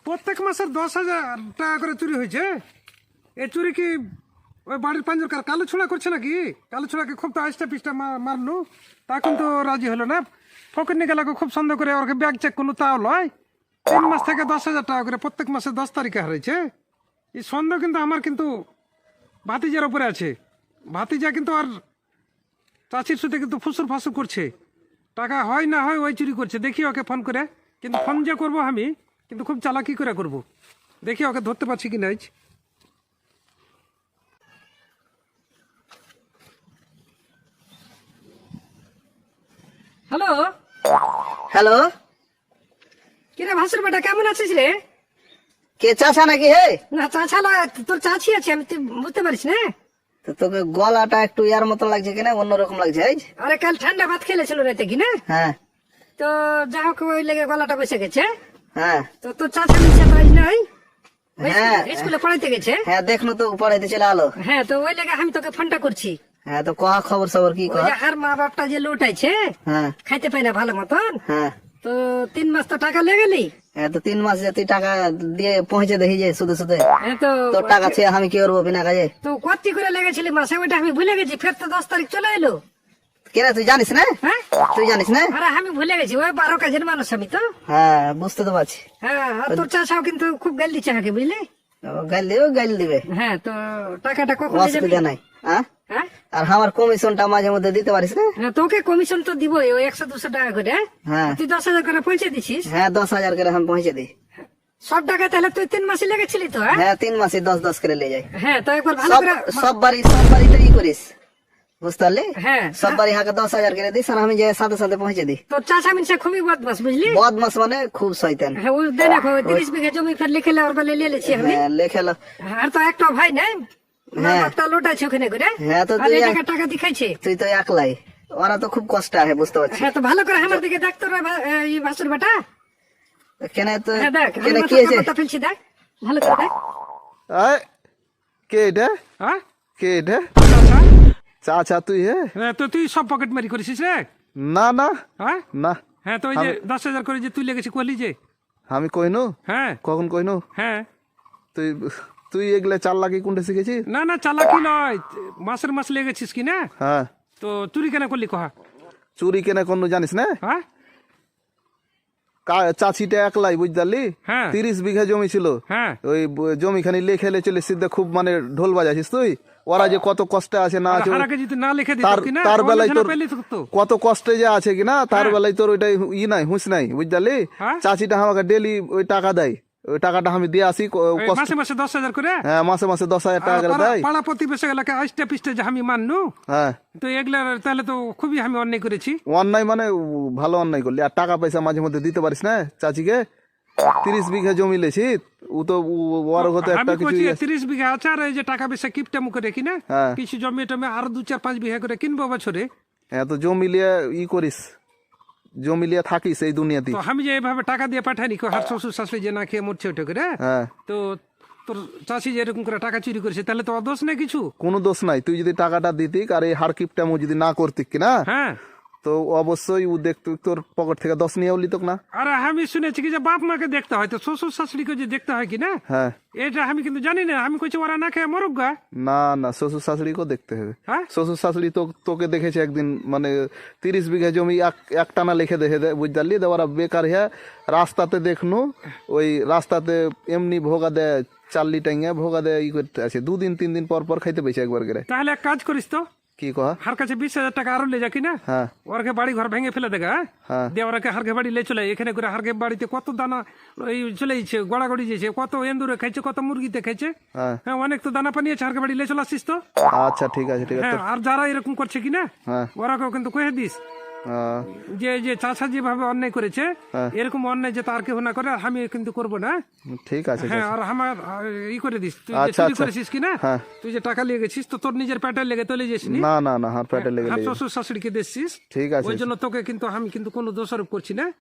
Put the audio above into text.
প্রত্যেক মাসের 10,000 টাকা করে চুরি হয়েছে। এই চুরি কি ওই বাড়ির পাঁচজন কালো ছোড়া করছে নাকি? কালো ছোড়াকে খুব তো আইসটা পিসটা মারলো, তা কিন্তু রাজি হলো না। ফকির নিকালাকে খুব সন্দেহ করে ওকে ব্যাগ চেক করলো, তাও লয়। 3 মাস থেকে 10,000 টাকা করে প্রত্যেক মাসে 10 তারিখে হারিয়েছে। এই সন্দেহ কিন্তু আমার কিন্তু ভাতিজার উপরে আছে। ভাতিজা কিন্তু আর চাচির সাথে কিন্তু ফুসুর ফাসুর করছে, টাকা হয় না হয় ওই চুরি করছে। দেখি ওকে ফোন করে, কিন্তু ফোন যে করবো আমি কিন্তু খুব চালাকি করে করব। দেখি ওকে ধরতে পারছি কি না। হ্যালো হ্যালো, কিরে ভাসুর বেটা, কেমন আছিস রে? কে চাচা নাকি? হে, না চাচা না, তোর চাচি আছে, আমি তুই বুঝতে পারিস না? তো তোকে গলাটা একটু ইয়ার মতো লাগছে কিনা, অন্যরকম লাগছে। এই যে। আরে কাল ঠান্ডা ভাত খেলেছিল রাতে কি না, হ্যাঁ তো যা হোক ওই লেগে গলাটা বসে গেছে। হ্যাঁ তো তোর চাচা নিচে পারিস নাই, হ্যাঁ স্কুলে পড়াইতে গেছে। হ্যাঁ, দেখলো তো পড়াইতে চলে আলো। হ্যাঁ, তো ওই লেগে আমি তোকে ফোনটা করছি। হ্যাঁ, তো কয়া খবর সবর কি ওই কয়া? যে আর মা বাপটা যে লুটাইছে, হ্যাঁ খাইতে পাই না ভালো মতন, হ্যাঁ তো 3 মাস তো টাকা লেগেলি। হ্যাঁ, তো 3 মাস যে তুই টাকা দিয়ে পৌঁছে দেখি যে শুধু শুধু তো তোর টাকা ছে আমি কি করবো বিনা কাজে? তো কতি করে লেগেছিলি মাসে, ওইটা আমি ভুলে গেছি। ফের তো 10 তারিখ চলে এলো। কেনা তুই জানিস না? হ্যাঁ, তুই জানিস না? আরে আমি ভুলে গেছি, ওই 12 কাজের মানুষ আমি তো। হ্যাঁ, বুঝতে তো পারছি। হ্যাঁ, আর তোর চাচাও কিন্তু খুব গাল দিচ্ছে আমাকে, বুঝলি? গাইল দিবে, গাইল দিবে, হ্যাঁ, তো টাকাটা কখন দিয়ে যাবি? অসুবিধা নাই। হ্যাঁ, হ্যাঁ? আর আমার কমিশনটা মাঝে মধ্যে দিতে পারিস না? হ্যাঁ, তোকে কমিশন তো দিবই, ওই 100-200 টাকা করে। হ্যাঁ তুই 10,000 করে পৌঁছে দিছিস। হ্যাঁ, 10,000 করে আমি পৌঁছে দিই। সব টাকা তাহলে তুই 3 মাসে লেগেছিলি তো? হ্যাঁ, হ্যাঁ, 3 মাসে 10-10 করে নিয়ে যাই। হ্যাঁ, তো একবার ভালো সব করে। সব বাড়ি তো ই করিস, বুঝতে পারলি? হ্যাঁ, সব বাড়ি হাকে 10,000 করে দিস, আর আমি যে সাথে সাথে পৌঁছে দিই। তোর চাচা মিনসা খুবই বদমাস, বুঝলি? বদমাস মানে খুব শয়তান। হ্যাঁ, ওই দেখো 30 বিঘা জমি ফের লিখে ওর বলে নিয়ে লেছি আমি। হ্যাঁ, লেখেলো। আর তো একটা ভাই নাই, হ্যাঁ। বাপটা লোটাছে ওখানে করে। হ্যাঁ, তো আর তুই এই টাকা টাকা দেখাইছে। তুই তো একলাই, ওরা তো খুব কষ্ট আছে, বুঝতে পারছি। হ্যাঁ, তো ভালো করে আমার দিকে দেখ তোর এই ভাসুর বেটা। কেন তো হ্যাঁ, দেখ কেন আমি কি মাথায় হয়েছে? কাপড়টা ফেলছি, দেখ ভালো করে দেখ। আয়, কে এটা? হ্যাঁ, কে এটা? চাচা। চাচা তুই? হে, হ্যাঁ, তো তুই সব পকেট মারি করেছিস রে? না না হ্যাঁ, না, হ্যাঁ, তো ওই যে 10,000 করে যে তুই লেগেছি কলি যে। আমি কইনু। হ্যাঁ কখন কইনু? হ্যাঁ, তুই তুই এগুলা চাল লাগি কোনটা শিখেছিস? না না, চালাকি নয়, মাসের মাস লেগেছিস কি না। হ্যাঁ, তো চুরি কেন করলি কহা? চুরি কেনা কোন জানিস না? হ্যাঁ চাচিটা একলাই, বুঝলি? হ্যাঁ 30 বিঘা জমি ছিল। হ্যাঁ, ওই জমি খানি লেখে চলে সিদ্ধা, খুব মানে ঢোল বাজাছিস তুই। ওরা যে কত কষ্টে আছে না আছে, হারাকে যদি না লিখে দিত তার কি না, তার বেলায় তোর পেলি তো। কত কষ্টে যে আছে কিনা, তার বেলায় তোর ওইটাই নাই, হুঁশ নাই, বুঝলি? হ্যাঁ? চাচিটা আমাকে ডেলি ওই টাকা দেয়, ওই টাকাটা আমি দিয়ে আসি। এই মাসে মাসে 10,000 করে। হ্যাঁ, মাসে মাসে 10,000 টাকা করে দেয়। পাড়া প্রতিবেশী এলাকা আইসটা পিসটা যে আমি মাননু, হ্যাঁ, তো এগুলা তাহলে তো খুবই আমি অন্যায় করেছি। অন্যায় মানে ভালো অন্যায় করলি। আর টাকা পয়সা মাঝে মধ্যে দিতে পারিস না চাচিকে? 30 বিঘা জমি লেছি, ও তো ওর হতে আমি একটা কিছু কইছি 30 বিঘা আছে, আর এই যে টাকা পয়সা কিপটা মুখে রেখি না, হ্যাঁ। কিছু জমি টমি আরো 2-4-5 বিঘা করে কিনবো বছরে। হ্যাঁ, তো জমি লিয়ে করিস, জমি লিয়ে থাকিস এই দুনিয়াতে। তো আমি যে এইভাবে টাকা দিয়ে পাঠাইনি, হার শ্বশুর শাশুড়ি যে না খেয়ে মরছে ওটা করে, হ্যাঁ, তো তোর চাষি যে এরকম করে টাকা চুরি করেছে, তাহলে তো অদোষ নেই কিছু। কোনো দোষ নাই। তুই যদি টাকাটা দিতিক আর এই হারকিপটা যদি না করতিক কিনা, হ্যাঁ, তো অবশ্যই ও দেখতো তোর পকেট থেকে 10 নিয়েও লিতক না। আর আমি শুনেছি কি যে বাপ মাকে দেখতে হয়, তো শ্বশুর শাশুড়িকে যে দেখতে হয় কি না, হ্যাঁ, এটা আমি কিন্তু জানি না। আমি কইছি ওরা না খেয়ে মরুক গা। না না, শ্বশুর শাশুড়িকেও দেখতে হবে। হ্যাঁ, শ্বশুর শাশুড়ি তোকে দেখেছে একদিন, মানে 30 বিঘা জমি এক টানা লিখে দেখে দেয়, বুঝলি? ওরা বেকার হ্যাঁ রাস্তাতে দেখনু, ওই রাস্তাতে এমনি ভোগা দেয়, চাল্লি টাইঙে ভোগা দেয়, ই করতে আছে 2 দিন 3 দিন পর পর খাইতে পেয়েছে একবার করে। তাহলে এক কাজ করিস তো, কি কহ? হার কাছে 20,000 টাকা আরো লে যা কিনা, হ্যাঁ ওরকে বাড়ি ঘর ভেঙে ফেলে দেখা, হ্যাঁ, দিয়ে ওরাকে হারকে বাড়ি লে চলে এখানে করে। হারকে বাড়িতে কত দানা এই চলে যাচ্ছে, গড়াগড়ি যেছে, কত এন্দুরে খাইছে, কত মুরগিতে খাইছে। হ্যাঁ, হ্যাঁ, অনেক তো দানা পানি আছে, হারকে বাড়ি লে চলে আসিস তো। আচ্ছা ঠিক আছে ঠিক আছে। হ্যাঁ, আর যারা এরকম করছে কিনা হ্যাঁ, ওরাকেও কিন্তু কয়ে দিস যে যে চাষা যেভাবে অন্যায় করেছে, হ্যাঁ। এরকম অন্যায় যে তার কেউ না করে, আর আমি কিন্তু করবো না। ঠিক আছে। হ্যাঁ, আর আমার ই করে দিস, তুই যে আচ্ছা, চুরি আচ্ছা। করেছিস কিনা, হ্যাঁ। তুই যে টাকা লিয়ে গেছিস, তো তোর নিজের পেটে লেগে তলে যাস নি, না না না, হার প্যাটে লেগে আর লেগে। শ্বশুর শাশুড়িকে দিচ্ছিস। ঠিক আছে। ওই জন্য তোকে কিন্তু আমি কিন্তু কোনো দোষারোপ করছি না।